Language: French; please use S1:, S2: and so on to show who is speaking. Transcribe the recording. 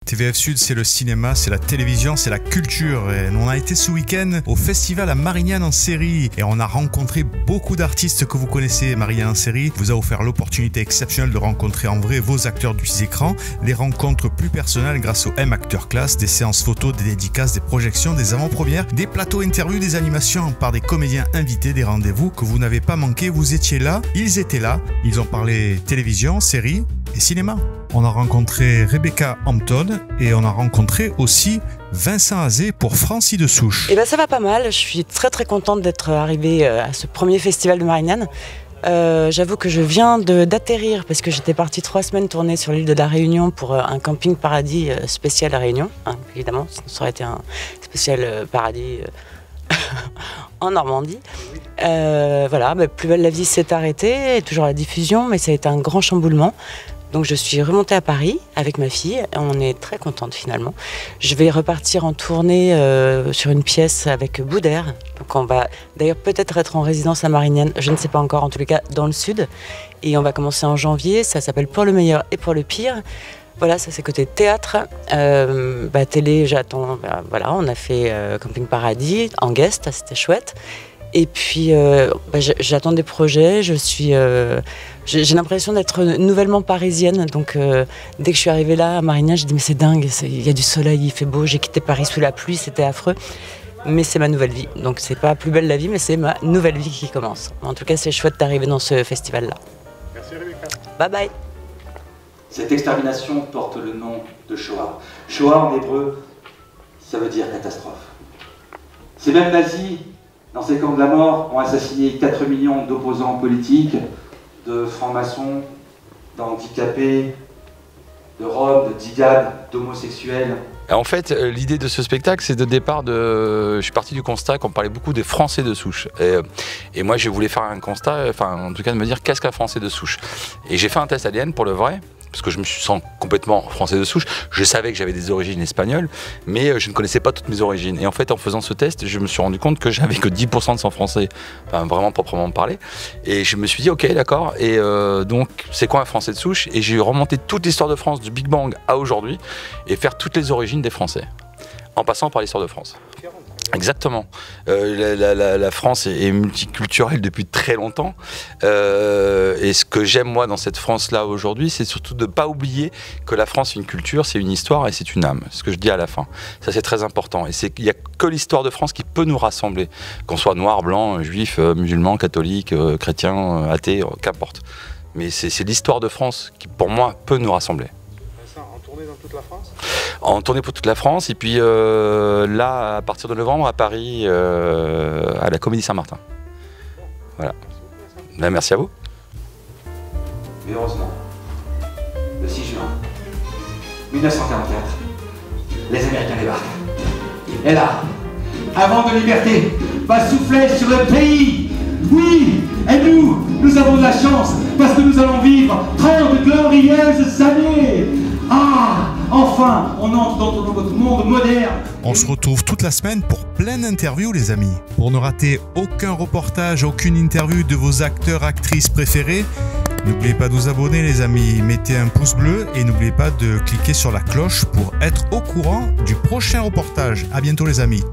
S1: TVF Sud, c'est le cinéma, c'est la télévision, c'est la culture. Et on a été ce week-end au festival à Marignane en série et on a rencontré beaucoup d'artistes que vous connaissez. Marignane en série vous a offert l'opportunité exceptionnelle de rencontrer en vrai vos acteurs du petit écran, les rencontres plus personnelles grâce au M Acteur Class, des séances photos, des dédicaces, des projections, des avant-premières, des plateaux interviews, des animations par des comédiens invités, des rendez-vous que vous n'avez pas manqué. Vous étiez là, ils étaient là, ils ont parlé télévision, série et cinéma. On a rencontré Rebecca Hampton et on a rencontré aussi Vincent Azé pour Francis de Souche.
S2: Eh ben ça va pas mal, je suis très contente d'être arrivée à ce premier festival de Marignane. J'avoue que je viens d'atterrir parce que j'étais partie 3 semaines tourner sur l'île de la Réunion pour un camping paradis spécial à Réunion, hein, évidemment, ça aurait été un spécial paradis en Normandie. Voilà, Plus belle la vie s'est arrêtée, toujours la diffusion, mais ça a été un grand chamboulement. Donc je suis remontée à Paris avec ma fille et on est très contente finalement. Je vais repartir en tournée sur une pièce avec Boudère. Donc on va d'ailleurs peut-être être en résidence à Marignane, je ne sais pas encore, en tous les cas dans le sud. Et on va commencer en janvier, ça s'appelle Pour le meilleur et pour le pire. Voilà, ça c'est côté théâtre. Télé, j'attends, voilà, on a fait Camping Paradis en guest, c'était chouette. Et puis, j'attends des projets, j'ai l'impression d'être nouvellement parisienne. Donc, dès que je suis arrivée là, à Marignane, j'ai dit, mais c'est dingue, il y a du soleil, il fait beau. J'ai quitté Paris sous la pluie, c'était affreux. Mais c'est ma nouvelle vie. Donc, c'est pas plus belle la vie, mais c'est ma nouvelle vie qui commence. En tout cas, c'est chouette d'arriver dans ce festival-là.
S3: Merci, Rebecca.
S2: Bye bye.
S4: Cette extermination porte le nom de Shoah. Shoah, en hébreu, ça veut dire catastrophe. Ces mêmes nazis, dans ces camps de la mort, ont assassiné 4 millions d'opposants politiques, de francs-maçons, d'handicapés, de roms, de tziganes, d'homosexuels.
S5: En fait, l'idée de ce spectacle, c'est de départ je suis parti du constat qu'on parlait beaucoup des Français de souche. Et moi, je voulais faire un constat, en tout cas de me dire qu'est-ce qu'un Français de souche. Et j'ai fait un test ADN pour le vrai, parce que je me sens complètement français de souche. Je savais que j'avais des origines espagnoles, mais je ne connaissais pas toutes mes origines. Et en fait, en faisant ce test, je me suis rendu compte que j'avais que 10% de sang français, vraiment proprement parlé. Et je me suis dit, ok, d'accord. Et donc, c'est quoi un Français de souche? Et j'ai remonté toute l'histoire de France, du Big Bang à aujourd'hui, et faire toutes les origines des Français, en passant par l'histoire de France. Exactement. La France est multiculturelle depuis très longtemps. Et ce que j'aime moi dans cette France-là aujourd'hui, c'est surtout de ne pas oublier que la France c'est une culture, c'est une histoire et c'est une âme. C'est ce que je dis à la fin. Ça c'est très important. Et il n'y a que l'histoire de France qui peut nous rassembler. Qu'on soit noir, blanc, juif, musulman, catholique, chrétien, athée, qu'importe. Mais c'est l'histoire de France qui pour moi peut nous rassembler.
S3: En tournée dans toute la France?
S5: En tournée pour toute la France, et puis là, à partir de novembre, à Paris, à la Comédie Saint-Martin. Voilà. Merci à vous.
S4: Mais heureusement, le 6 juin 1944, les Américains débarquent. Et là, un vent de liberté va souffler sur le pays. Oui, et nous avons de la chance, parce que nous allons vivre 30 glorieuses années. Ah, enfin, on entre dans notre monde moderne.
S1: On se retrouve toute la semaine pour plein d'interviews les amis. Pour ne rater aucun reportage, aucune interview de vos acteurs, actrices préférés, n'oubliez pas de vous abonner les amis, mettez un pouce bleu et n'oubliez pas de cliquer sur la cloche pour être au courant du prochain reportage. À bientôt les amis.